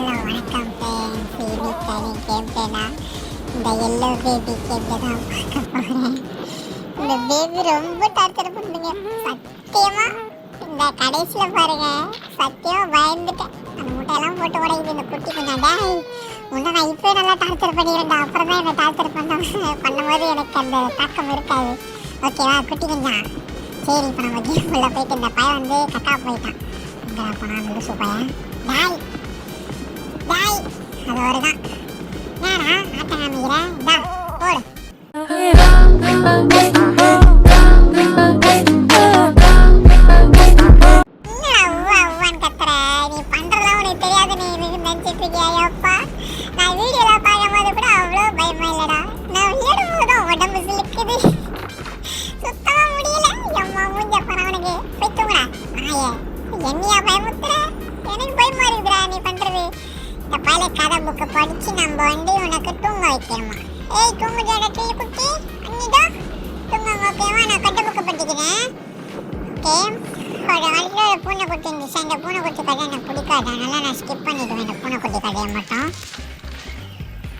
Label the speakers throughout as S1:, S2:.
S1: Hello வணக்கம் friends. இன்னைக்கு game பிளேனா இந்த எல்லோ பேபி கேம் தான் பார்க்க போகிறேன். இந்த பேபி ரொம்ப டார்ச்சர் பண்ணுங்க. சத்தியமா இந்த கடைசியில் பாருங்க, சத்தியமா பயந்துட்டேன். அந்த முட்டையெல்லாம் போட்டு உடைக்குது இந்த குட்டி கொஞ்சம். உன்னை நான் இப்போ நல்லா டார்ச்சர் பண்ணிடுறேன்டா. அப்புறம் தான் என்னை டார்ச்சர் பண்ணும்போது எனக்கு அந்த தாக்கம் இருக்காது. ஓகேவா குட்டி கொஞ்சம்? சரி, இப்போ நம்ம கேம் உள்ள போயிட்டு இந்த பையன் வந்து கக்கா போயிட்டான். இங்கே போனால் லூசு பையன். டாய் டாய், அது வருதான். ஏடா ஆட்டம் காமிக்கிற? டா போடு. என்னடா உவா உவான்னு கத்துற? நீ பண்றதெல்லாம் உனக்கு தெரியாது நீ நினைச்சிட்டு இருக்கியா? அப்பா, நான் வீடியோலாம் பார்க்கும்போது கூட அவ்வளோ பயமா இல்லடா. நான் விளையாடும் போதும் உடம்பு சிலுக்குது, சுத்தமா முடியல. எம்மா மூஞ்ச பரவனுக்கு போய் தூங்குடா நாயே. என்னையா பயமுத்துற? எனக்கு பயமா இருக்குதுடா நீ பண்றது. இந்த பழைய கதை புக்கை படிச்சு நம்ம வந்து உனக்கு தூங்க வைக்கணுமா? ஏய் தூங்கு ஜாடா குட்டி, அண்ணிதான் தூங்குங்க. ஓகேவா, நான் கதை புக்கை படிக்கிறேன். ஓகே, ஒரு வாழ்க்கையில் பூனை குட்டி இருந்துச்சு. அந்த பூனை குட்டி கதை எனக்கு பிடிக்காது, அதனால நான் ஸ்கிப் பண்ணிடுவேன் இந்த பூனை குட்டி கதையை மட்டும்.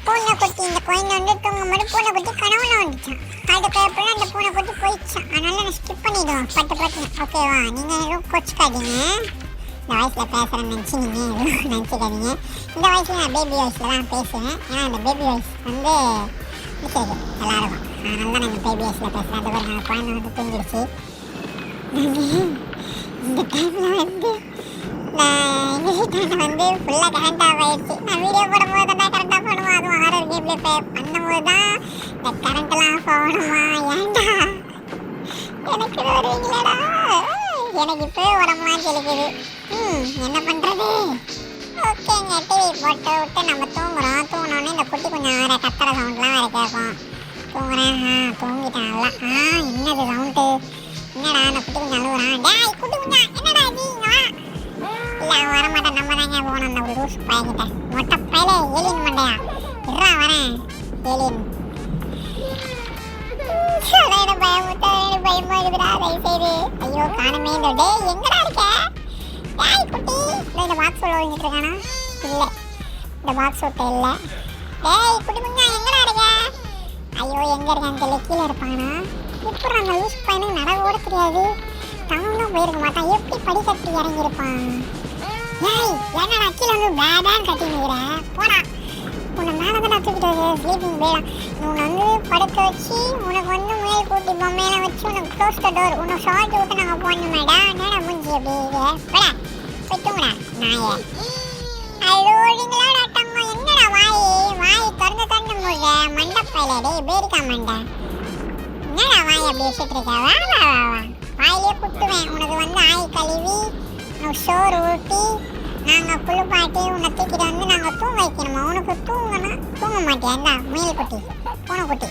S1: பூனை குட்டி இந்த குழந்தை வந்து தூங்கும் போது பூனை குட்டி கனவுல வந்துச்சான். அதுக்கப்புறம் அந்த பூனை குட்டி போயிடுச்சான். அதனால நான் ஸ்கிப் பண்ணிடுவேன் பட்டு. ஓகேவா, நீங்கள் எதுவும் கொச்சிக்காதீங்க. இந்த வயசில் பேசுகிறேன்னு நினச்சி நீங்கள் எதுவும் நினச்சிக்காதீங்க. இந்த வயசில் நான் பேபி வாய்ஸில் தான் பேசுவேன். ஏன்னா அந்த பேபி வாய்ஸ் வந்து சரி எல்லாருக்கும், அதனால தான் நான் இந்த பேபி வாய்ஸில் பேசுகிறேன். அது ஒரு நான் குழந்தை வந்து தூங்கிடுச்சு. இந்த டைமில் வந்து நான் எங்கள் வீட்டாண்ட வந்து ஃபுல்லாக கரண்ட் ஆஃப் ஆகிடுச்சு. நான் வீடியோ போடும்போது தான் கரண்ட் ஆஃப் பண்ணுவோம். அதுவும் ஹாரர் கேம்ல பண்ணும்போது தான் இந்த கரண்ட்லாம் ஆஃப் ஆகணுமா? ஏன்டா எனக்கு வருவீங்களடா? எனக்கு இப்போ உடம்புலாம் செலுக்குது. என்ன பண்ணுறது? ஓகேங்க, டிவி போட்டு விட்டு நம்ம தூங்குறோம். தூங்கினோடனே இந்த குட்டி கொஞ்சம் வேறு கத்துற சவுண்ட்லாம் வேறு கேட்கும். தூங்குறேன், தூங்கிட்டேன் நல்லா. என்னது சவுண்டு? என்னடா அந்த குட்டி கொஞ்சம் அழுகுறான். டேய் குட்டி கொஞ்சம், என்னடா நீ இல்லை அவன் வரமாட்டேன். நம்ம தாங்க போகணும் அந்த லூஸ் பையன்கிட்ட. மொட்டை பையில ஏலியன் மண்டையா இருறா வரேன். ஏலியன் பயமா இருக்குடா தயவுசெய்து. ஐயோ காணுமே. இந்த டே எங்கடா இருக்க? டேய் குட்டி, இந்த பாக்ஸ் உள்ள ஒழிஞ்சிட்டு இருக்கானா? இல்லை, இந்த பாக்ஸ் விட்ட இல்லை. டேய் குட்டி முன்னா எங்கடா இருக்க? ஐயோ எங்கே இருக்கான்னு தெரியல. கீழே இருப்பானா? எப்படி அந்த லூஸ் பையனுக்கு நட ஓட தெரியாது. டவுன்லாம் போயிருக்க மாட்டான். எப்படி படிக்கட்டு இறங்கியிருப்பான்? ஏய் என்னடா கீழே வந்து பேடான்னு கட்டி நிற்கிற? போடா, உன்னை மேலே தான் நான் தூக்கிட்டு வந்து ஸ்லீப்பிங் பேடா. உன்னை வந்து படுக்க வச்சு உனக்கு வந்து மேல் கூட்டி பொம்மையெல்லாம் வச்சு உனக்கு க்ளோஸ் த டோர் உன்னை ஷார்ட் விட்டு நாங்கள் போடணுமேடா. என்னடா மூஞ்சி அப்படி போடா போய் தூங்குடா நாயே. அழுவீங்களோட தங்கம். என்னடா வாய் திறந்து முழுக மண்டப்பையில டே பேரிக்கா மண்டை. என்னடா வாய் அப்படி வச்சுட்டு இருக்க? வா வா வா வா, வாயிலே குத்துவேன். உனக்கு வந்து ஆய் கழுவி உனக்கு சோறு ஊட்டி நாங்கள் குளிப்பாட்டி உன்னை தூக்கிட்டு வந்து நாங்கள் தூங்க வைக்கணுமா? உனக்கு தூங்க மாட்டியாண்டா முயல் குட்டி பூனை குட்டி.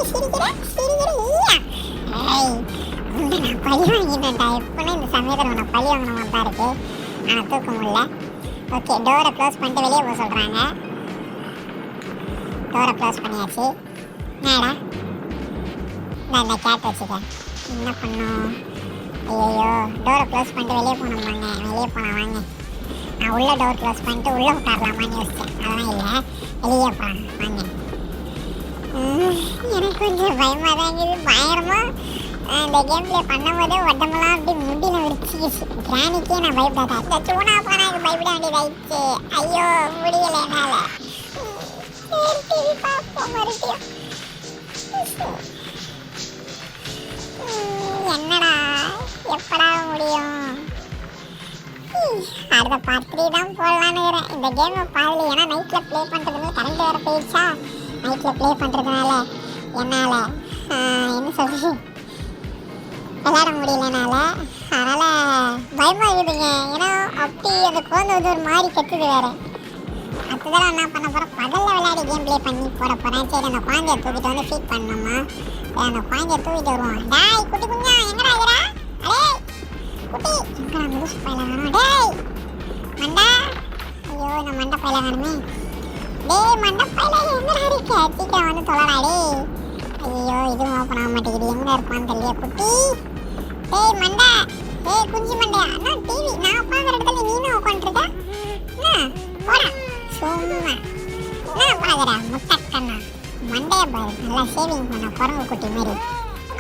S1: சிரிக்கிற ஈயா. ஏய் உன்னை நான் பழி வாங்கிட்டேன்டா. எப்போனா இந்த சமயத்தில் உன்னை பழி வாங்கணுமா தான் இருக்கு. ஆனால் தூக்க முடியல. ஓகே, டோரை க்ளோஸ் பண்ணிட்டு வெளியே போக சொல்கிறாங்க. டோரை க்ளோஸ் பண்ணியாச்சு. என்னடா இந்த கேட் வச்சுக்க என்ன பண்ணும்? ஐயோ டோரை க்ளோஸ் பண்ணிட்டு வெளியே போகணுமாங்க. வெளியே போகலாம் வாங்க. நான் உள்ள டோர் க்ளோஸ் பண்ணிட்டு உள்ளே உட்காரலாமான்னு யோசித்தேன். அதெல்லாம் இல்லை, வெளியே போகலாம் வாங்க. எனக்கு கொஞ்சம் பயமாக தான் இருக்குது. பயங்கரமாக இந்த கேம் பிளே பண்ணும்போது உடம்பெல்லாம் அப்படி முடியில் விரிச்சிக்கிச்சு. கிராணிக்கே நான் பயப்படாதா. இந்த சூனா போனாக்கு பயப்பட வேண்டியதாயிடுச்சு. ஐயோ முடியலை என்னால். டிவி பார்ப்போம் மறுபடியும். என்னடா எப்படா முடியும்? அடுத்த பார்ட் 3 தான் போடலான்னு இருக்கிறேன். இந்த கேமை பாடல. ஏன்னா நைட்டில் ப்ளே பண்ணுறதுனால கரண்ட் வேறு போயிடுச்சா. நைட்டில் ப்ளே பண்ணுறதுனால என்னால் என்ன சொல்கிறது விளையாட முடியலனால. அதனால் பயமாக இருக்குதுங்க. ஏன்னா அப்படி அந்த குழந்தை வந்து ஒரு மாதிரி கற்றுது வேறு. அடுத்ததெல்லாம் என்ன பண்ண போகிறேன்? பகலில் விளையாடி கேம் ப்ளே பண்ணி போட போகிறேன். சரி, அந்த குழந்தைய தூக்கிட்டு வந்து ஃபீட் பண்ணணுமா? அந்த குழந்தைய தூக்கிட்டு வருவோம். டாய் குட்டி குஞ்சா எங்கடா இருக்கிறா? அடே குட்டி எங்கடா லூஸ் பையில காணும்? டேய் மண்டா. ஐயோ நான் மண்டை பையில காணுமே. டேய் மண்டை பையில எங்கடா இருக்க? சீக்கிரம் வந்து தொலைடா டே. ஐயோ இதுவும் ஓப்பன் ஆக மாட்டேங்குது. எங்கே இருப்பான்னு தெரியல குட்டி. டேய் மண்டா, ஏய் குஞ்சு மண்டையா. அண்ணா டிவி நான் பார்க்குற இடத்துல நீனும் உட்காந்துருக்க. என்ன நல்லா ஷேவிங் பண்ண குரங்கு குட்டி மாதிரி.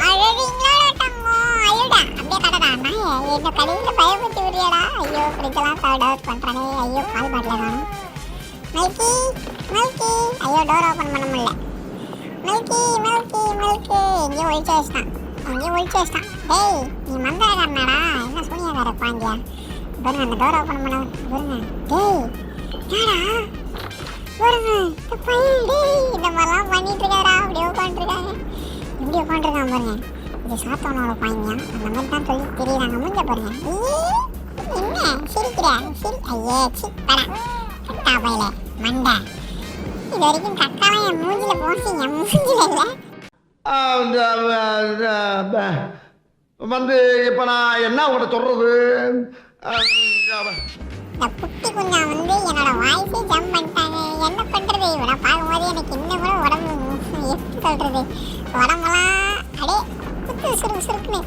S1: அழுவீங்களா தங்கம்? அழுடா அப்படியே கடடா. நான் என்ன கடையில் பயப்பட்டு விடுறியாடா? ஐயோ ஃப்ரிட்ஜெல்லாம் தேர்ட் அவுட் பண்ணுறானே. ஐயோ பால் பாட்டில் காணும். மில்கி மில்கி, ஐயோ டோர் ஓப்பன் பண்ண முடியல. மில்கி மில்கி மில்கி, எங்கேயும் ஒழிச்சு வச்சிட்டான், எங்கேயும் ஒழிச்சு வச்சிட்டான். டேய் நீ மந்தரக்காரனாடா, என்ன சூனியாக்கார பாண்டியா? பாருங்க அந்த டோர் ஓப்பன் பண்ண பாருங்க. டேய் என்னடா பாருங்க இந்த பையன், டேய் இந்த மாதிரிலாம் பண்ணிட்டு இருக்காரா? அப்படியே உட்காந்துருக்காங்க, இப்படி உட்காந்துருக்கான் பாருங்க. இது சாத்தவனோட பாயிங்க, அந்த மாதிரி தான் சொல்லி தெரியுறாங்க. முடிஞ்ச பாருங்க. என்ன சிரிக்கிற? சரி ஐயே சி படா கட்டா பையில மண்டை. இது வரைக்கும் கக்காலாம் என் மூஞ்சில போச்சு, என் மூஞ்சில இல்லை.
S2: வந்து இப்போ நான் என்ன உங்கள்கிட்ட சொல்றது?
S1: இந்த குட்டி குஞ்சா வந்து என்னோட வாய்ஸே ஜம்ப் பண்ணிட்டாங்க. என்ன பண்றது? இவனை பார்க்கும்போது எனக்கு இன்னும் கூட உடம்பு எப்படி சொல்றது, உடம்பெல்லாம் அப்படியே குத்து சுருக்கு சுருக்குன்னு.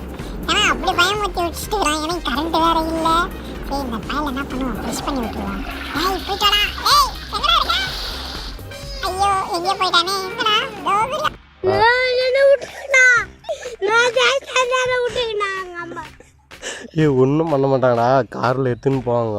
S1: ஏன்னா அப்படி பயமுறுத்தி வச்சுட்டு இருக்கிறான். எனக்கு கரண்ட் வேற இல்லை. சரி இந்த பையில என்ன பண்ணுவோம், ப்ரெஷ் பண்ணி விட்டுருவோம். ஏய் போயிட்டாடா. ஏய் எங்கடா இருக்க? ஐயோ எங்கேயோ போயிட்டானே. எங்கடா?
S3: ஒன்றும் பண்ண மாட்டாங்கடா, காரில் எடுத்துன்னு போவாங்க.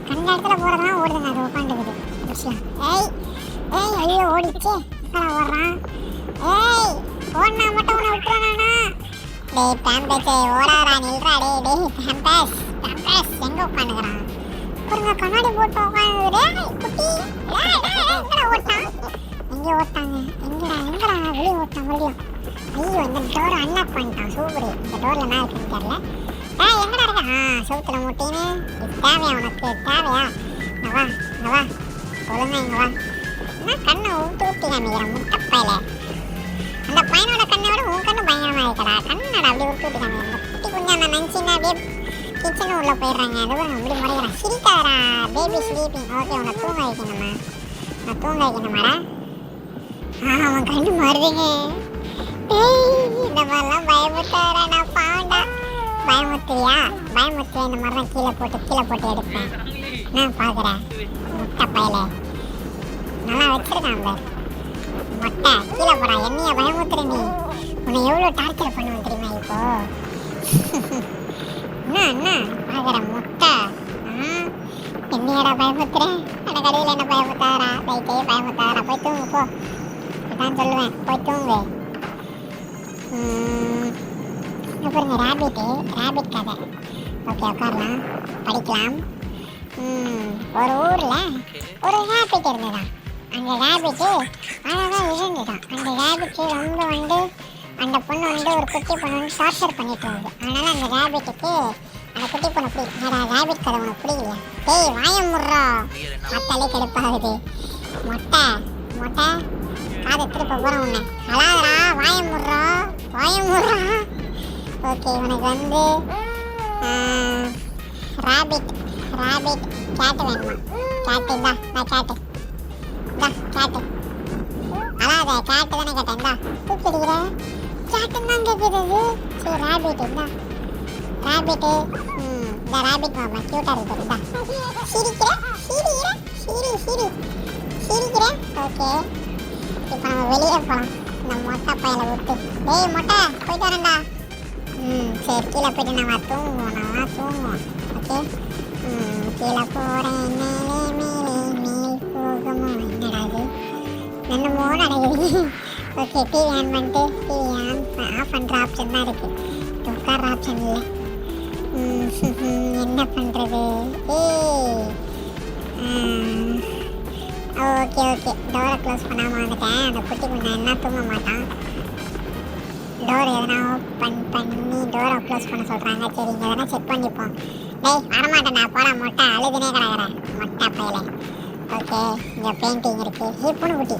S1: கண்ட இடத்துல போறதெல்லாம் ஓடுதுங்க, அது உட்காந்துக்குது. ஏய் ஏய் ஐயோ ஓடிச்சு. வர்றான். ஏய் ஓடனா மட்டும் உன்னை விட்டுறானா? டேய் பேம்பேச்சே ஓடாரா, நில்றா. டேய் டேய் பேம்பேஸ் பேம்பேஸ் எங்க உட்காந்துக்கிறான் பாருங்க, கண்ணாடி போட்டு உட்காந்து. குட்டி எங்கடா ஓட்டான்? எங்கே ஓட்டாங்க? எங்கடா எங்கடா வெளியே ஓட்டான் மறுபடியும். ஐயோ இந்த டோரை அன்லாக் பண்ணிட்டான். சூப்பர். இந்த டோரில் என்ன இருக்குன்னு தெரியல. எங்கடா இருக்கா? சவுத்துல முட்டின்னு. இது தேவையா உனக்கு? தேவையா? வா வா ஒழுங்கா இங்க வா. என்ன கண்ணை ஊட்டு ஊட்டி காமிக்கிறேன் முட்டைப்பையில. அந்த பையனோட கண்ணை விட உன் கண்ணு பயங்கரமா இருக்கடா. கண்ணடா அப்படியே ஊட்டு ஊட்டி காமிக்கிறேன். குட்டி குஞ்சா அந்த நினச்சின்னா அப்படியே கிச்சனு உள்ள போயிடுறாங்க. அது கூட அப்படி முறைகிறான். சிரிக்காதரா பேபி ஸ்லீப்பிங். ஓகே உன்னை தூங்க வைக்கணுமா? நான் தூங்க வைக்கணுமாடா? அவன் கண்ணு மாறுதுங்க. இந்த மாதிரிலாம் பயமுத்தாரா? நான் பாண்டா பயமுத்திரியா? பயமுத்திரியா? இந்த மாதிரி தான் கீழே போட்டு எடுப்பேன். நான் பார்க்குறேன் முட்டை பையில நல்லா வச்சிருக்கான் பார். மொட்டை கீழே போடா. என்னைய பயமுத்துற நீ? உன்னை எவ்வளோ டார்ச்சர் பண்ணுவேன் தெரியுமா இப்போ? என்ன பார்க்குற முட்டை? என்னையடா பயமுத்துறேன்? அந்த கடையில் என்ன பயமுத்தாரா? லைட்டே பயமுத்தாரா? போய் தூங்கு போ. இதான் சொல்லுவேன், போய் தூங்கு. பாருங்க ரேபிட் கதை. ஓகே உட்காரலாம், படிக்கலாம். ஒரு ஊரில் ஒரு ரேபிட் இருந்ததான். அந்த ரேபிட்டு அழகாக இருந்துதான். அந்த ரேபிட்டு ரொம்ப வந்து அந்த பொண்ணு வந்து ஒரு குட்டி பொண்ணு வந்து டார்ச்சர் பண்ணிட்டு இருந்தது. அதனால் அந்த ரேபிட்டுக்கு அந்த குட்டி பொண்ணு பிடிக்கல. ரேபிட் கதை உனக்கு பிடிக்கலையா? டேய் வாயம் முடுறா, மத்தாலே கெடுப்பாகுது. மொட்டை காதை திருப்ப போகிறேன் உன்னை. அழாதரா, வாயம் முடுறா. ஓகே உனக்கு வந்து ரேபிட் கேட்டு வேணுமா? கேட்டு இந்தா கேட்டு அழாத. கேட்டு தானே கேட்டேன். இந்தா தூக்கிடுகிற கேட்டுன்னு தான் கேட்குறது. சரி ரேபிட் இந்தா ரேபிட்டு. இந்த ரேபிட் மாமா க்யூட்டாக இருக்குது. இந்தா சிரிக்கிறேன். ஓகே இப்போ நம்ம வெளியே போகலாம். இந்த மொட்டை பையனை விட்டு. டேய் மொட்டை போயிட்டு வரேன்டா. சரி கீழே போயிட்டு நம்ம தூங்குவோம். ஓகே கீழே போகிறேன். மேல் போகமோ? என்னடா அது என்னமோ நடக்குது. ஓகே டிவி ஆன் பண்ணிட்டு டிவி ஆஃப் பண்ணுற ஆப்ஷன் தான் இருக்குது, உட்கார ஆப்ஷன் இல்லை. என்ன பண்ணுறது? ஓகே டோரை க்ளோஸ் பண்ணாமல் வந்துட்டேன். அந்த குட்டி கொஞ்சம் என்ன தூங்க மாட்டான். டோர் எதனா ஓப்பன் பண்ணி டோரை க்ளோஸ் பண்ண சொல்கிறாங்க. சரி இங்கே எதனா செக் பண்ணிப்போம். டேய் வரமாட்டேன் நான் போட. மொட்டை அழுதுனே கிடக்குறேன் மொட்டை பையில. ஓகே இங்கே பெயிண்டிங் இருக்குது. பூனை குட்டி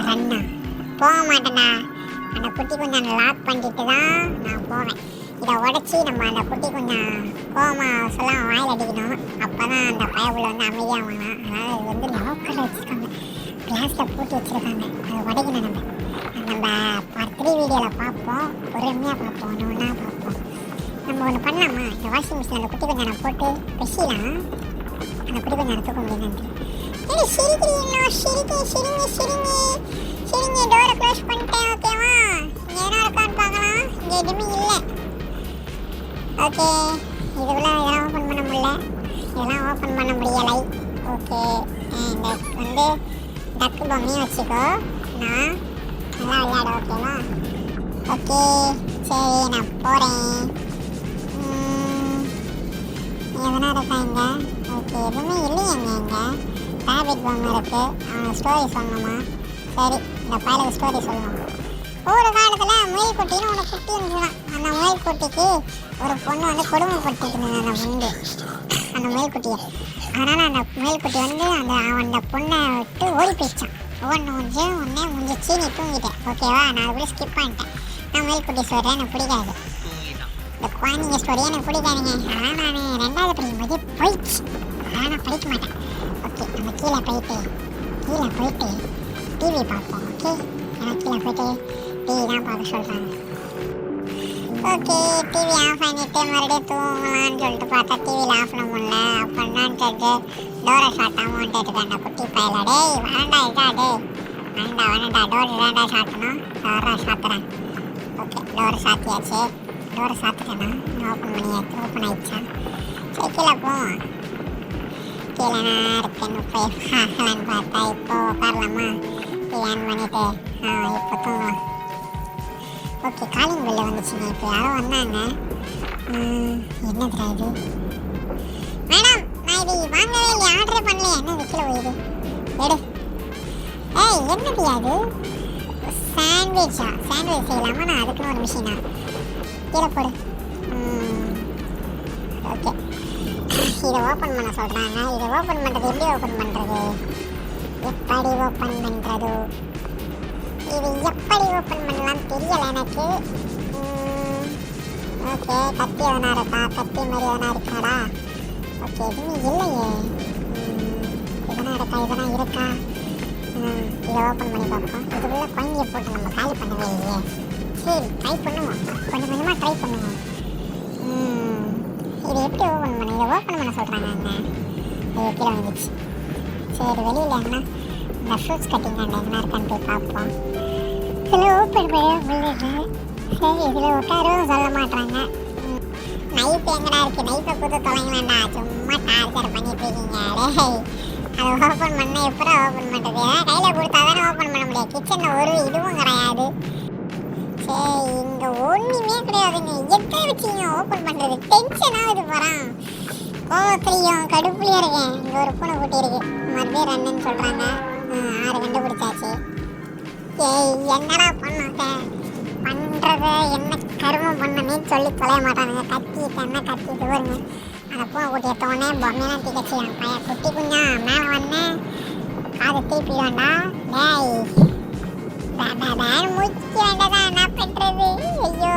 S1: ரன்னா போக மாட்டேண்ணா. அந்த குட்டி கொஞ்சம் லாக் பண்ணிட்டு தான் நான் போவேன். இதை உடச்சி நம்ம அந்த குட்டி கொஞ்சம் கோமா சொல்ல வாயில் அடிக்கணும். அப்போ தான் அந்த பயவுல வந்து அமைதியாக வாங்கலாம். அதனால் இது வந்து லாக்கரில் வச்சுருக்காங்க, கிளாஸில் பூட்டி வச்சுருக்காங்க. அதை உடைக்கணும். நம்ம பார்ட் 3 வீடியோவில் பார்ப்போம், பொறுமையாக பார்ப்போம், ஒன்று பார்ப்போம். நம்ம ஒன்று பண்ணலாமா, இந்த வாஷிங் மிஷின் அந்த குட்டி கொஞ்சம் நான் போட்டு பெசிலாம் அந்த குட்டி கொஞ்சம் தூக்க முடியுது. சரி சரிங்க டோரை க்ளோஸ் பண்ணிட்டேன். ஓகேவா, இங்கே என்ன இருக்கான்னு பார்க்கலாம். இங்கே எதுவுமே இல்லை. ஓகே, இதுக்குள்ள இதெல்லாம் ஓப்பன் பண்ண முடியல, இதெல்லாம் ஓப்பன் பண்ண முடியலை. ஓகே, இந்த வந்து டக்கு பொம்மையும் வச்சுக்கோ, நான் நல்லா விளையாட. ஓகேவா, ஓகே சரி நான் போகிறேன். எதனா இருக்கா இங்கே? ஓகே, எதுவுமே இல்லையாங்க. இங்கே ரேபிட் பொம்மை இருக்குது, அவன் ஸ்டோரி சொல்லணுமா? சரி, இந்த பயலுக்கு ஸ்டோரி சொல்லணும். ஒரு காலத்தில் முயல் குட்டின்னு ஒன்று குட்டி இருந்துச்சுன்னா, அந்த முயல் குட்டிக்கு ஒரு பொண்ணு வந்து கொடுமைப்படுத்திட்டு இருந்தது அந்த முண்டு, அந்த முயல் குட்டியை. அதனால் அந்த முயல் குட்டி வந்து அந்த பொண்ணை விட்டு ஓடி போயிடுச்சான். ஒன்றே முடிஞ்சிச்சு, நீ தூங்கிட்டேன். ஓகேவா, நான் அதுக்குள்ளே ஸ்கிப் பண்ணிட்டேன். நான் முயல் குட்டி ஸ்டோரி எனக்கு பிடிக்காது, இந்த குழந்தைங்க ஸ்டோரியே எனக்கு பிடிக்காதுங்க. ஆனால் நான் 2வது படிக்கும்போது போயிடுச்சு, அதனால் நான் படிக்க மாட்டேன். ஓகே, நம்ம கீழே போயிட்டு டிவி பார்ப்போம். ஓகே, ஏன்னா கீழே போயிட்டு டிவி தான் பார்க்க சொல்கிறாங்க. ஓகே, டிவி ஆஃப் பண்ணிவிட்டு மறுபடியும் தூங்கலான்னு சொல்லிட்டு பார்த்தா டிவியில் ஆஃப் பண்ண முடியல. அப்போ என்னான்னு சொல்லிட்டு டோரை ஷாட்டாமல் வந்துட்டு அந்த குட்டி பையில, டேய் வேண்டாம் டோர் வேண்டாம் ஷாட்டணும், டோரை ஷாத்துறேன். ஓகே, டோரை சாத்தியாச்சு. டோரை சாத்துட்டேன்னா ஓப்பன் ஆயிடுச்சா? சரி கீழே போவோம். கீழே நான் இருக்கேன்னு போய் பார்க்கலான்னு பார்த்தா இப்போ உட்காரலாமா? ஆன் பண்ணிட்டு இப்போ தூங்கலாம். ஓகே, காலிங் பெல் வந்துச்சுங்க. இப்போ யாரோ வந்தாங்க. என்னதுடா இது? மேடம், நான் இது வாங்கவே இல்லை, ஆர்டரே பண்ணலையே. என்ன விற்கல போயிது? எடு. ஏய், என்னதுயா அது? சாண்ட்விச் செய்யலாமா? நான் அதுக்குன்னு ஒரு மிஷினா? கீழே போடு. ஓகே, இதை ஓப்பன் பண்ண சொல்கிறாங்க. இதை ஓப்பன் பண்ணுறது எப்படி ஓப்பன் பண்ணுறது? எப்படி ஓப்பன் பண்ணுறது? இது எப்படி ஓப்பன் பண்ணலாம் தெரியலை எனக்கு. ஓகே, கத்தி எதனா இருக்கா? கத்தி மாதிரி எதனா இருக்காடா? ஓகே, எதுவுமே இல்லையே. எதனா இருக்கா? இதை ஓப்பன் பண்ணி பார்ப்போம். இதுக்குள்ளே குழந்தைய போட்டு நம்ம காலி பண்ணவே இல்லையே. சரி, ட்ரை பண்ணுவோம், கொஞ்சமாக ட்ரை பண்ணுவோம். இது எப்படி ஓப்பன் பண்ண? இதை ஓப்பன் பண்ண சொல்கிறாங்க. அண்ணா இது கீழே வந்துச்சு. சரி, வெளியில் அண்ணா இந்த ஃப்ரூட்ஸ் கட்டிங் அண்ணா என்ன இருக்கான்னு போய் பார்ப்போம். இதில் ஓப்பன் பண்ண முடியல. சரி, இதில் உட்காரவும் சொல்ல மாட்டாங்க. நைஃப் எங்கடா இருக்குது? நைஃபை கொடுத்து தொலைங்களாண்டா, சும்மா டார்ச்சர் பண்ணிட்டு இருக்கீங்க. அதை ஓப்பன் பண்ண எப்போ ஓப்பன் பண்ணுறது? கையில் கொடுத்தா தானே ஓப்பன் பண்ண முடியாது. கிச்சனில் ஒரு இதுவும் கிடையாது. சரி, இங்கே ஒன்றுமே கிடையாதுங்க. எதை வச்சுங்க ஓப்பன் பண்ணுறது? டென்ஷன் ஆகுது போகிறான். கோவத்துலையும் கடுப்புலையும் இருக்கேன். இங்கே ஒரு பூனை குட்டி இருக்குது, மறுபடியும் ரெண்டுன்னு சொல்கிறாங்க. 6 கண்டுபிடிச்சாச்சு. ஏய், என்னடா பண்ணாங்க? பண்ணுறத என்ன கருமம் பண்ணனே சொல்லி தொலைய மாட்டானுங்க. கத்திட்டு வருங்க. அந்த பூனை குட்டி எடுத்தோடனே பொம்மையெல்லாம் தீக்கச்சியான். பையன் குட்டி குஞ்சா மேலே வந்தேன், காது திருப்பிடுவான்டா. டேய் மூச்சு வேண்டதான், என்ன பண்ணுறது? ஐயோ,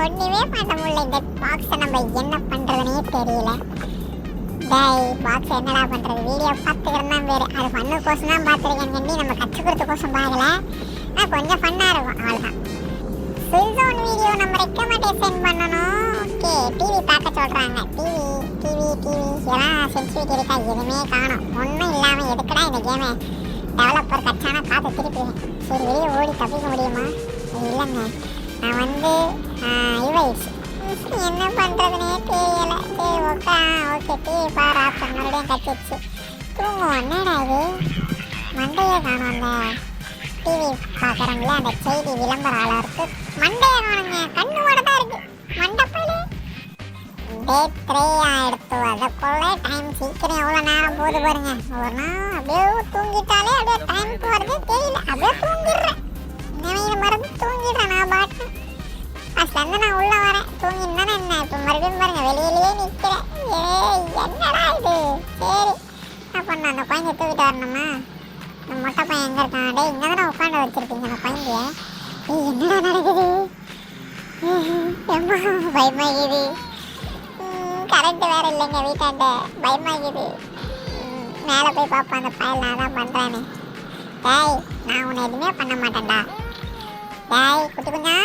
S1: ஒன்றுமே பண்ண முடியல. இந்த பாக்ஸை நம்ம என்ன பண்ணுறதுனே தெரியல. டேய், பாக்ஸ் என்னடா பண்ணுறது? வீடியோ பார்த்துக்கிறேன் தான் வேறு, அது பண்ணுக்கோசம் தான் பார்த்துருக்கேன் கண்டி. நம்ம கற்றுக்கிறதுக்கோசம் பார்க்கல, ஆனால் கொஞ்சம் ஃபன்னாக இருக்கும், அவ்வளோதான். ஃபுல் வீடியோ நம்ம ரெக்கமெண்டேஷன் பண்ணணும். ஓகே, டிவி பார்க்க சொல்கிறாங்க. டிவி இதெல்லாம் சென்சிட்டிவிட்டி இருக்கா? எதுவுமே காணும், ஒன்றும் இல்லாமல் எதுக்குடா இந்த கேமை டெவலப்பர் கச்சானா காற்று திருப்பிடுவேன். சரி, வெளியே ஓடி தப்பிக்க முடியுமா? இல்லைங்க, நான் வந்து யூஐஸ் என்ன பண்ணுறதுனே தெரியலை. சரி, ஓகே டிவி பார் ஆப்ஷன் மறுபடியும் கட்டிடுச்சு. தூங்குவோம். என்னடா இது மண்டையே காணும்? அந்த டிவி பார்க்குறவங்கள அந்த செய்தி விளம்பராளருக்கு மண்டையை காணுங்க, கண்ணு கூட தான் இருக்குது மண்டப்பையிலே. டே 3 ஆகிடுத்து, அதுக்குள்ளே டைம் சீக்கிரம் எவ்வளோ நேரம் போகுது பாருங்க. ஒரு நாள் அப்படியே தூங்கிட்டாலே அப்படியே டைம் போகிறதே தெரியல, அப்படியே தூங்கிடுறேன். நினைவு மறந்து தூங்கிடுறேன் நான் பாட்டு. ஃபஸ்ட்லேருந்து நான் உள்ளே வரேன், தூங்கின்னு தானே என்ன. இப்போ மறுபடியும் பாருங்க வெளியிலேயே நிற்கிறேன். என்னடா இது? சரி, என்ன பண்ண, அந்த குழந்தைய தூக்கிட்டு வரணுமா? அந்த மொட்டை பையன் எங்கே இருக்கான்? டே, இங்கே தானே உட்காந்து வச்சுருக்கீங்க அந்த குழந்தைய. என்னடா நடக்குது? ரொம்ப பயமாகுது. கரண்ட் வேற இல்லைங்க வீட்டாண்ட, பயமாகுது. மேலே போய் பார்ப்போம் அந்த பயல் நான் தான் பண்ணுறானே. டேய் நான் உன்னை எதுவுமே பண்ண மாட்டேன்டா. டேய் குட்டி குஞ்சா,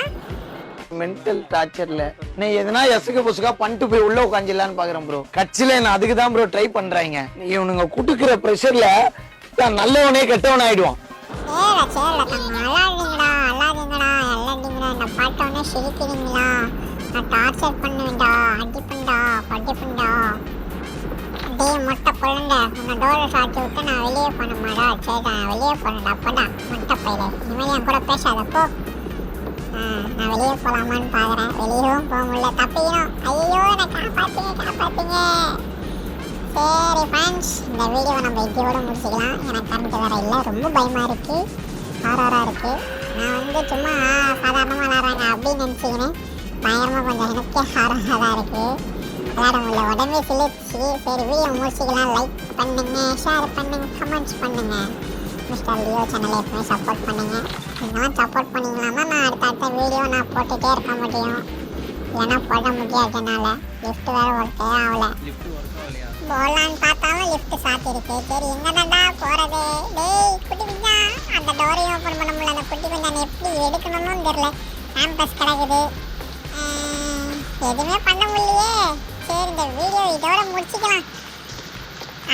S4: மென்டல் டார்ச்சர்ல நீ எதனா எசுக்கு புசுக்கா பண்ணிட்டு போய் உள்ள உட்காந்துலான்னு பாக்குறேன் ப்ரோ. கட்சியில நான் அதுக்கு தான் ப்ரோ ட்ரை பண்றாங்க. இவனுங்க குட்டுக்கிற ப்ரெஷர்ல நல்லவனே கெட்டவன் ஆயிடுவான்.
S1: சேல சேல தங்க அழாதீங்கடா அழாதீங்கடா எல்லாதீங்கடா. இந்த பாட்டோன்னே சிரிக்கிறீங்களா? நான் டார்ச்சர் பண்ணுவேன்டா, அடிப்பேன்டா, படிப்பேன்டா. டேய் மொட்டை பொழுங்க, உன்னை டோரை சாத்தி விட்டு நான் வெளியே போனமாடா. சரி நான் வெளியே போனேன்டா. அப்படா மொட்டை பயில இனிமேல் என் கூட பேசாத போ. நான் வெளியே போகலாமான்னு பார்க்குறேன். வெளியவும் போக முடியல, தப்பிக்கணும். ஐயோ என்னை காப்பாற்றுங்க காப்பாற்றுங்க. சரி ஃப்ரெண்ட்ஸ், இந்த வீடியோவை நம்ம இதோட முடிச்சுக்கலாம். எனக்கு கரண்ட் வேறு இல்லை, ரொம்ப பயமாக இருக்குது, ஹாரராக இருக்குது. நான் சும்மா சாதாரணமாக விளாட்றாங்க அப்படின்னு நினச்சிக்கினேன். பயங்கரமாக கொஞ்சம் எனக்கே ஹாரராக தான் இருக்குது. விளாட முடியல, உடனே சிலிச்சு. சரி வீடியோ முடிச்சுக்கலாம். லைக் பண்ணுங்கள், ஷேர் பண்ணுங்கள், கமெண்ட்ஸ் பண்ணுங்கள். மிஸ்டர் லியோ சேனலை எப்பவுமே சப்போர்ட் பண்ணுங்கள். நீங்களாம் சப்போர்ட் பண்ணிங்களாமா நான் அடுத்த வீடியோ நான் போட்டுகிட்டே இருக்க முடியும். இல்லைன்னா போட முடியாது. என்னால் லிஃப்ட் வேறு ஒர்க்கே ஆகலை. போகலான்னு பார்த்தாலும் லிஃப்ட் சாத்திருக்கு. சரி எங்கே தான்டா போகிறது? டேய் குட்டி குஞ்சா, அந்த டோரையும் ஓப்பன் பண்ண முடியல. அந்த குட்டி குஞ்சானை எப்படி எடுக்கணும்னு தெரில. கேம்பஸ் கிடக்குது, எதுவுமே பண்ண முடியலையே. சரி இந்த வீடியோ இதோட முடிச்சுக்கலாம்.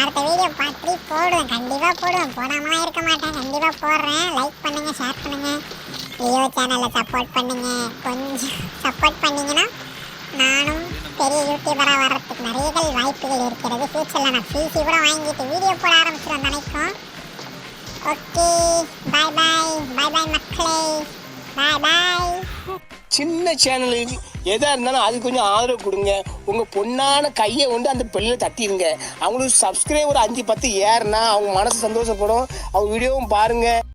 S1: அடுத்த வீடியோ பார்ட் 3 போடுவேன், கண்டிப்பாக போடுவேன், போடாமலாம் இருக்க மாட்டேன், கண்டிப்பாக போடுறேன். லைக் பண்ணுங்கள், ஷேர் பண்ணுங்கள், லியோ சேனலை சப்போர்ட் பண்ணுங்கள். கொஞ்சம் சப்போர்ட் பண்ணிங்கன்னா நானும் பெரிய யூடியூபராக வர்றதுக்கு நிறைய வாய்ப்புகள் இருக்கிறது. ஃப்யூச்சரில் நான் பிசி கூட வாங்கிட்டு வீடியோ போட ஆரம்பிச்சிடும் நினைக்கும். ஓகே பாய் பாய் பாய் பாய் மக்களே, பாய் பாய்.
S5: சின்ன சேனலுக்கு எதாக இருந்தாலும் அது கொஞ்சம் ஆதரவு கொடுங்க. உங்கள் பொண்ணான கையை கொண்டு அந்த பெல்லில் தட்டிடுங்க. அவங்களுக்கு சப்ஸ்கிரைபர் 5-10 ஏறுனா அவங்க மனசு சந்தோஷப்படும். அவங்க வீடியோவும் பாருங்கள்.